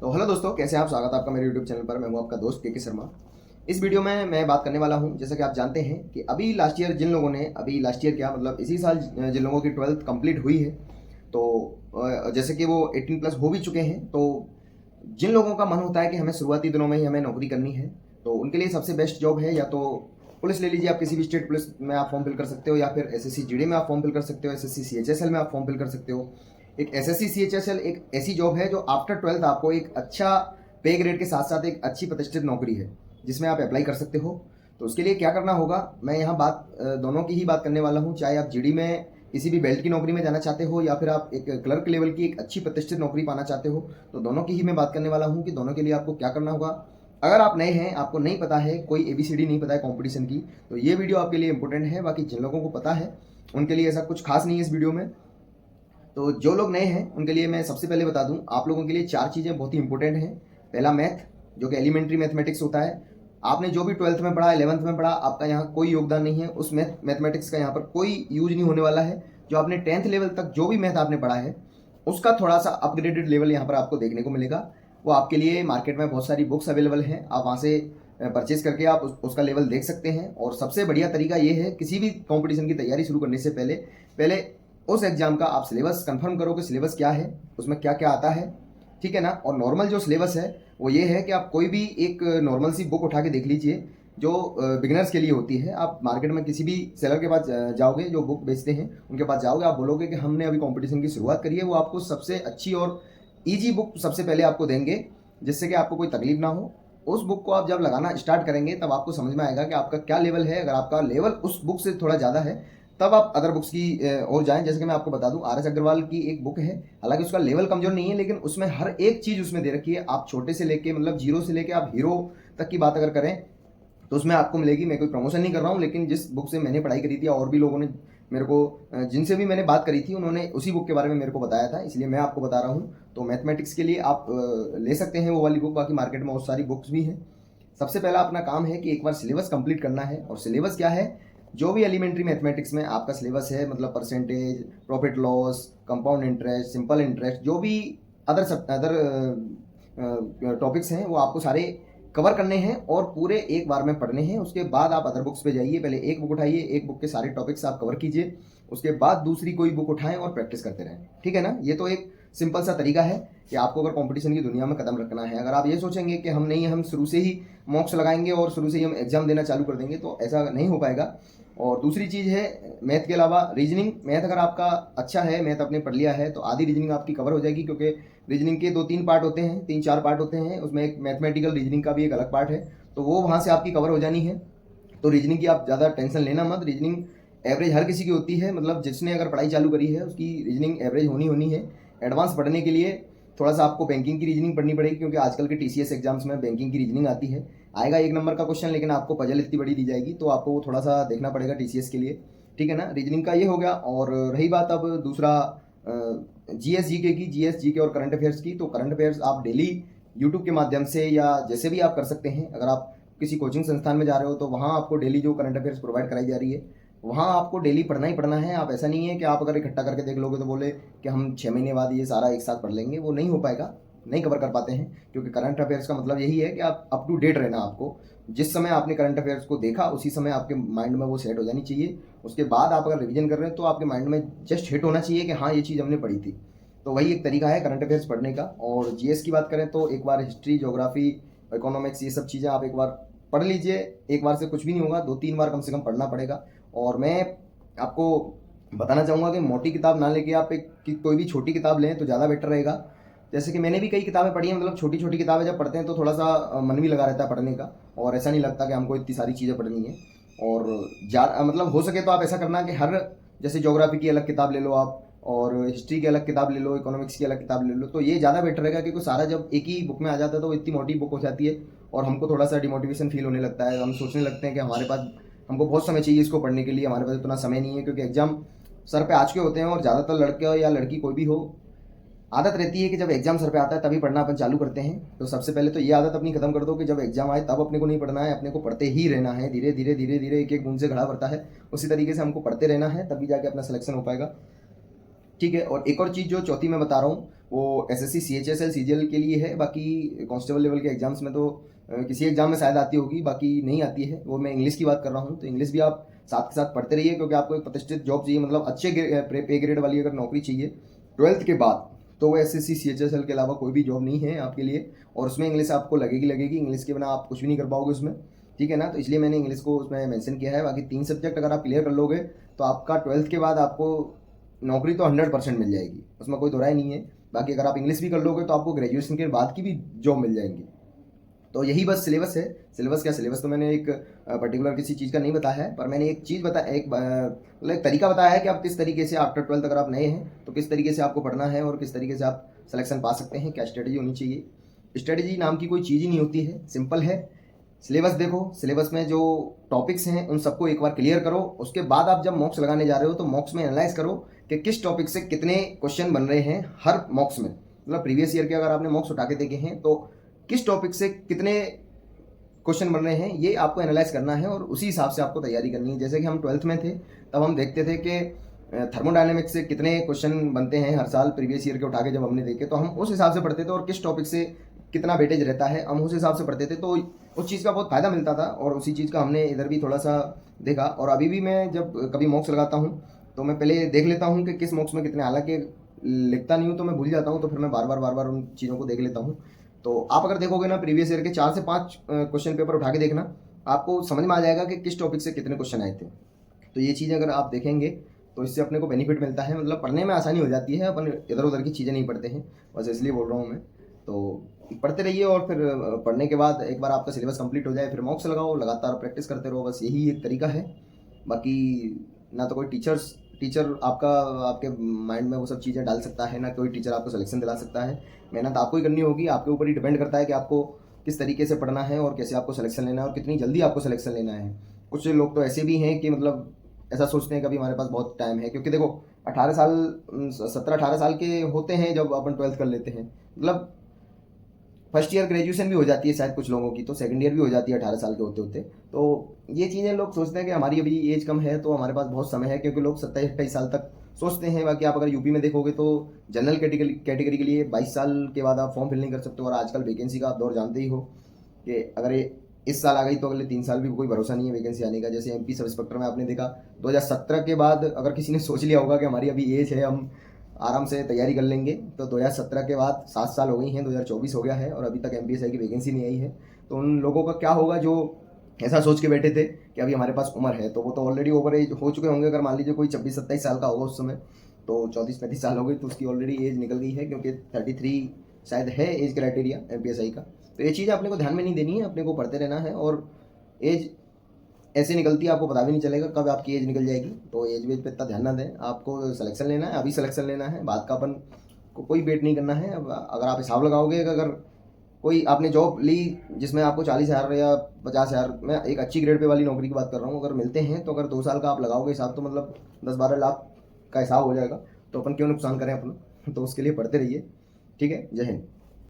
तो हेलो दोस्तों, कैसे हैं आप। स्वागत है आपका मेरे यूट्यूब चैनल पर। मैं हूं आपका दोस्त के शर्मा। इस वीडियो में मैं बात करने वाला हूं, जैसा कि आप जानते हैं कि अभी लास्ट ईयर जिन लोगों ने लास्ट ईयर क्या मतलब इसी साल जिन लोगों की 12th कंप्लीट हुई है, तो जैसे कि वो 18 प्लस हो भी चुके हैं, तो जिन लोगों का मन होता है कि हमें शुरुआती दिनों में ही हमें नौकरी करनी है, तो उनके लिए सबसे बेस्ट जॉब है या तो पुलिस ले लीजिए। आप किसी भी स्टेट पुलिस में आप फॉर्म फिल कर सकते हो, या फिर एसएससी जीडी में आप फॉर्म फिल कर सकते हो, एसएससी सीएचएसएल में आप फॉर्म फिल कर सकते हो। एक एसएससी सीएचएसएल एक ऐसी जॉब है जो आफ्टर 12th आपको एक अच्छा पे ग्रेड के साथ साथ एक अच्छी प्रतिष्ठित नौकरी है जिसमें आप अप्लाई कर सकते हो। तो उसके लिए क्या करना होगा, मैं यहाँ दोनों की ही बात करने वाला हूँ। चाहे आप जीडी में किसी भी बेल्ट की नौकरी में जाना चाहते हो, या फिर आप एक क्लर्क लेवल की एक अच्छी प्रतिष्ठित नौकरी पाना चाहते हो, तो दोनों की ही मैं बात करने वाला हूँ कि दोनों के लिए आपको क्या करना होगा। अगर आप नए हैं, आपको नहीं पता है, कोई एबीसीडी नहीं पता है कंपटीशन की, तो ये वीडियो आपके लिए इंपॉर्टेंट है। बाकी जिन लोगों को पता है उनके लिए ऐसा कुछ खास नहीं है इस वीडियो में। तो जो लोग नए हैं उनके लिए मैं सबसे पहले बता दूं, आप लोगों के लिए 4 चीज़ें बहुत ही इंपॉर्टेंट हैं। पहला मैथ, जो कि एलिमेंट्री मैथमेटिक्स होता है। आपने जो भी 12th में पढ़ा, 11th में पढ़ा, आपका यहाँ कोई योगदान नहीं है। उस मैथमेटिक्स का यहाँ पर कोई यूज नहीं होने वाला है। जो आपने 10th लेवल तक जो भी मैथ आपने पढ़ा है, उसका थोड़ा सा अपग्रेडेड लेवल यहाँ पर आपको देखने को मिलेगा। वो आपके लिए मार्केट में बहुत सारी बुक्स अवेलेबल हैं, आप वहाँ से परचेज करके आप उसका लेवल देख सकते हैं। और सबसे बढ़िया तरीका ये है, किसी भी कॉम्पिटिशन की तैयारी शुरू करने से पहले पहले उस एग्जाम का आप सिलेबस कंफर्म करो कि सिलेबस क्या है, उसमें क्या क्या आता है, ठीक है ना। और नॉर्मल जो सिलेबस है वो ये है कि आप कोई भी एक नॉर्मल सी बुक उठा के देख लीजिए जो बिगिनर्स के लिए होती है। आप मार्केट में किसी भी सेलर के पास जाओगे, जो बुक बेचते हैं उनके पास जाओगे, आप बोलोगे कि हमने अभी कंपटीशन की शुरुआत करी है, वो आपको सबसे अच्छी और ईजी बुक सबसे पहले आपको देंगे, जिससे कि आपको कोई तकलीफ ना हो। उस बुक को आप जब लगाना स्टार्ट करेंगे तब आपको समझ में आएगा कि आपका क्या लेवल है। अगर आपका लेवल उस बुक से थोड़ा ज़्यादा है तब आप अदर बुक्स की ओर जाएं। जैसे कि मैं आपको बता दूं, आर एस अग्रवाल की एक बुक है, हालांकि उसका लेवल कमजोर नहीं है, लेकिन उसमें हर एक चीज़ उसमें दे रखी है। आप छोटे से लेके मतलब जीरो से लेके आप हीरो तक की बात अगर करें तो उसमें आपको मिलेगी। मैं कोई प्रमोशन नहीं कर रहा हूँ, लेकिन जिस बुक से मैंने पढ़ाई करी थी और भी लोगों ने मेरे को जिनसे भी मैंने बात करी थी, उन्होंने उसी बुक के बारे में मेरे को बताया था, इसलिए मैं आपको बता रहा हूँ। तो मैथमेटिक्स के लिए आप ले सकते हैं वो वाली बुक। बाकी मार्केट में बहुत सारी बुक्स भी हैं। सबसे पहला अपना काम है कि एक बार सिलेबस कंप्लीट करना है। और सिलेबस क्या है, जो भी एलिमेंट्री मैथमेटिक्स में आपका सिलेबस है, मतलब percentage, profit loss, compound interest, simple interest, जो भी अदर टॉपिक्स हैं वो आपको सारे कवर करने हैं और पूरे एक बार में पढ़ने हैं। उसके बाद आप अदर बुक्स पे जाइए। पहले एक बुक उठाइए, एक बुक के सारे टॉपिक्स आप कवर कीजिए, उसके बाद दूसरी कोई बुक उठाएं और प्रैक्टिस करते रहें, ठीक है ना। ये तो एक सिंपल सा तरीका है कि आपको अगर कंपटीशन की दुनिया में कदम रखना है। अगर आप ये सोचेंगे कि हम नहीं, हम शुरू से ही मॉक्स लगाएंगे और शुरू से ही हम एग्जाम देना चालू कर देंगे, तो ऐसा नहीं हो पाएगा। और दूसरी चीज़ है, मैथ के अलावा रीजनिंग। मैथ अगर आपका अच्छा है, मैथ आपने पढ़ लिया है, तो आधी रीजनिंग आपकी कवर हो जाएगी, क्योंकि रीजनिंग के 2-3 पार्ट होते हैं, 3-4 पार्ट होते हैं, उसमें एक मैथमेटिकल रीजनिंग का भी एक अलग पार्ट है, तो वो वहाँ से आपकी कवर हो जानी है। तो रीजनिंग की आप ज़्यादा टेंशन लेना मत। रीजनिंग एवरेज हर किसी की होती है, मतलब जिसने अगर पढ़ाई चालू करी है उसकी रीजनिंग एवरेज होनी है। एडवांस पढ़ने के लिए थोड़ा सा आपको बैंकिंग की रीजनिंग पढ़नी पड़ेगी, क्योंकि आजकल के टीसीएस एग्जाम्स में बैंकिंग की रीजनिंग आती है। आएगा 1 नंबर का क्वेश्चन, लेकिन आपको पजल इतनी बड़ी दी जाएगी, तो आपको वो थोड़ा सा देखना पड़ेगा टीसीएस के लिए, ठीक है ना। रीजनिंग का ये हो गया। और रही बात अब दूसरा जीएस जीके की, जीएस जीके और करंट अफेयर्स की, तो करंट अफेयर्स आप डेली यूट्यूब के माध्यम से या जैसे भी आप कर सकते हैं। अगर आप किसी कोचिंग संस्थान में जा रहे हो तो वहाँ आपको डेली जो करंट अफेयर्स प्रोवाइड कराई जा रही है, वहाँ आपको डेली पढ़ना ही पढ़ना है। आप ऐसा नहीं है कि आप अगर इकट्ठा करके देख लोगे तो बोले कि हम 6 महीने बाद ये सारा एक साथ पढ़ लेंगे, वो नहीं हो पाएगा, नहीं कवर कर पाते हैं। क्योंकि करंट अफेयर्स का मतलब यही है कि आप अप टू डेट रहना। आपको जिस समय आपने करंट अफेयर्स को देखा उसी समय आपके माइंड में वो सेट हो जानी चाहिए। उसके बाद आप अगर रिवीजन कर रहे हैं तो आपके माइंड में जस्ट हिट होना चाहिए कि हाँ, ये चीज़ हमने पढ़ी थी। तो वही एक तरीका है करंट अफेयर्स पढ़ने का। और जीएस की बात करें तो एक बार हिस्ट्री, ज्योग्राफी, इकोनॉमिक्स, ये सब चीज़ें आप एक बार पढ़ लीजिए। एक बार से कुछ भी नहीं होगा, 2-3 बार कम से कम पढ़ना पड़ेगा। और मैं आपको बताना चाहूँगा कि मोटी किताब ना लेके आप कोई भी छोटी किताब लें तो ज़्यादा बेटर रहेगा। जैसे कि मैंने भी कई किताबें पढ़ी हैं, मतलब छोटी छोटी किताबें जब पढ़ते हैं तो थोड़ा सा मन भी लगा रहता है पढ़ने का, और ऐसा नहीं लगता कि हमको इतनी सारी चीज़ें पढ़नी है। और मतलब हो सके तो आप ऐसा करना कि हर, जैसे ज्योग्राफी की अलग किताब ले लो आप, और हिस्ट्री की अलग किताब ले लो, इकोनॉमिक्स की अलग किताब ले लो, तो ये ज़्यादा बेटर रहेगा। क्योंकि सारा जब एक ही बुक में आ जाता है तो वो इतनी मोटी बुक हो जाती है और हमको थोड़ा सा डिमोटिवेशन फील होने लगता है। हम सोचने लगते हैं कि हमारे पास, हमको बहुत समय चाहिए इसको पढ़ने के लिए, हमारे पास इतना समय नहीं है। क्योंकि एग्जाम सर पे आ चुके होते हैं, और ज़्यादातर लड़के हो या लड़की कोई भी हो, आदत रहती है कि जब एग्जाम सर पे आता है तभी पढ़ना अपन चालू करते हैं। तो सबसे पहले तो ये आदत अपनी खत्म कर दो कि जब एग्जाम आए तब अपने को नहीं पढ़ना है, अपने को पढ़ते ही रहना है। धीरे धीरे धीरे धीरे एक एक बूंद से घड़ा भरता है, उसी तरीके से हमको पढ़ते रहना है, तभी जाके अपना सिलेक्शन हो पाएगा, ठीक है। और एक और चीज़ जो चौथी मैं बता रहा हूँ, वो एसएससी सीएचएसएल सीजीएल के लिए है। बाकी कांस्टेबल लेवल के एग्जाम्स में तो किसी एग्जाम में शायद आती होगी, बाकी नहीं आती है। वो मैं इंग्लिश की बात कर रहा हूँ, तो इंग्लिश भी आप साथ के साथ पढ़ते रहिए, क्योंकि आपको एक प्रतिष्ठित जॉब चाहिए, मतलब अच्छे पे ग्रेड वाली अगर नौकरी चाहिए 12th के बाद, तो वो एसएससी सीएचएसएल के अलावा कोई भी जॉब नहीं है आपके लिए। और उसमें इंग्लिश आपको लगेगी, इंग्लिश के बिना आप कुछ भी नहीं कर पाओगे उसमें, ठीक है ना। तो इसलिए मैंने इंग्लिश को उसमें मेंशन किया है। बाकी 3 सब्जेक्ट अगर आप क्लियर कर लोगे तो आपका 12th के बाद आपको नौकरी तो 100% मिल जाएगी, उसमें कोई दो राय नहीं है। बाकी अगर आप इंग्लिश भी कर लोगे तो आपको ग्रेजुएशन के बाद की भी जॉब मिल जाएंगी। तो यही बस सिलेबस है। सिलेबस तो मैंने एक पर्टिकुलर किसी चीज़ का नहीं बताया है, पर मैंने एक चीज़ बताया, मतलब एक तरीका बताया है कि आप किस तरीके से आफ्टर 12th अगर आप नए हैं तो किस तरीके से आपको पढ़ना है और किस तरीके से आप सिलेक्शन पा सकते हैं, क्या स्ट्रेटजी होनी चाहिए। स्ट्रेटजी नाम की कोई चीज़ ही नहीं होती है, सिंपल है। सिलेबस देखो, सिलेबस में जो टॉपिक्स हैं उन सबको एक बार क्लियर करो। उसके बाद आप जब मॉक्स लगाने जा रहे हो तो मॉक्स में एनालाइज करो कि किस टॉपिक से कितने क्वेश्चन बन रहे हैं हर मॉक्स में। मतलब प्रीवियस ईयर के अगर आपने मॉक्स उठा के देखे हैं तो किस टॉपिक से कितने क्वेश्चन बन रहे हैं, ये आपको एनालाइज करना है और उसी हिसाब से आपको तैयारी करनी है। जैसे कि हम 12th में थे तब हम देखते थे कि थर्मोडायनेमिक्स से कितने क्वेश्चन बनते हैं हर साल, प्रीवियस ईयर के उठा के जब हमने देखे तो हम उस हिसाब से पढ़ते थे, और किस टॉपिक से कितना वेटेज रहता है हम उस हिसाब से पढ़ते थे। तो उस चीज़ का बहुत फ़ायदा मिलता था और उसी चीज़ का हमने इधर भी थोड़ा सा देखा। और अभी भी मैं जब कभी मॉक्स लगाता हूँ तो मैं पहले देख लेता हूँ कि किस मॉक्स में कितने, हालांकि लिखता नहीं हूँ तो मैं भूल जाता हूँ, तो फिर मैं बार बार उन चीज़ों को देख लेता हूँ। तो आप अगर देखोगे ना प्रीवियस ईयर के 4 से 5 क्वेश्चन पेपर उठा के देखना, आपको समझ में आ जाएगा कि किस टॉपिक से कितने क्वेश्चन आए थे। तो ये चीज़ अगर आप देखेंगे तो इससे अपने को बेनिफिट मिलता है, मतलब पढ़ने में आसानी हो जाती है, अपन इधर उधर की चीज़ें नहीं पढ़ते हैं, बस इसलिए बोल रहा हूँ मैं। तो पढ़ते रहिए और फिर पढ़ने के बाद एक बार आपका सिलेबस कंप्लीट हो जाए फिर मॉक्स लगाओ, लगातार प्रैक्टिस करते रहो, बस यही एक तरीका है। बाकी ना तो कोई टीचर आपके माइंड में वो सब चीज़ें डाल सकता है, ना कोई टीचर आपको सिलेक्शन दिला सकता है। मेहनत आपको ही करनी होगी, आपके ऊपर ही डिपेंड करता है कि आपको किस तरीके से पढ़ना है और कैसे आपको सिलेक्शन लेना है और कितनी जल्दी आपको सिलेक्शन लेना है। कुछ लोग तो ऐसे भी हैं कि मतलब ऐसा सोचते हैं कि अभी हमारे पास बहुत टाइम है, क्योंकि देखो 17-18 साल के होते हैं जब अपन 12th कर लेते हैं, मतलब फर्स्ट ईयर ग्रेजुएशन भी हो जाती है शायद कुछ लोगों की, तो सेकंड ईयर भी हो जाती है 18 साल के होते होते। तो ये चीज़ें लोग सोचते हैं कि हमारी अभी एज कम है तो हमारे पास बहुत समय है, क्योंकि लोग 27-28 साल तक सोचते हैं। बाकी आप अगर यूपी में देखोगे तो जनरल कैटेगरी के लिए 22 साल के बाद आप फॉर्म फिल नहीं कर सकते, और आजकल वैकेंसी का आप दौर जानते ही हो कि अगर इस साल आ गई तो अगले 3 साल भी कोई भरोसा नहीं है वैकेंसी आने का। जैसे एमपी सब इंस्पेक्टर में आपने देखा 2017 के बाद अगर किसी ने सोच लिया होगा कि हमारी अभी एज है, हम आराम से तैयारी कर लेंगे, तो 2017 के बाद 7 साल हो गई हैं, 2024 हो गया है और अभी तक एमपीएसआई की वैकेंसी नहीं आई है। तो उन लोगों का क्या होगा जो ऐसा सोच के बैठे थे कि अभी हमारे पास उम्र है, तो वो तो ऑलरेडी ओवर एज हो चुके होंगे। अगर मान लीजिए कोई 26-27 साल का होगा उस समय, तो 34-35 साल हो गई तो उसकी ऑलरेडी एज निकल गई है, क्योंकि 33 शायद है एज क्राइटेरिया एमपीएसआई का। तो ये चीज़ अपने को ध्यान में नहीं देनी है, अपने को पढ़ते रहना है, और एज ऐसे निकलती है आपको पता भी नहीं चलेगा कब आपकी एज निकल जाएगी। तो एज वेज पे इतना ध्यान ना दें, आपको सिलेक्शन लेना है, अभी सिलेक्शन लेना है, बात का अपन को कोई वेट नहीं करना है। अब अगर आप हिसाब लगाओगे कि अगर कोई आपने जॉब ली जिसमें आपको 40,000 या 50,000, मैं एक अच्छी ग्रेड पे वाली नौकरी की बात कर रहा हूँ, अगर मिलते हैं तो अगर 2 साल का आप लगाओगे हिसाब तो मतलब 10-12 लाख का हिसाब हो जाएगा। तो अपन क्यों नुकसान करें अपना, तो उसके लिए पढ़ते रहिए। ठीक है, जय हिंद।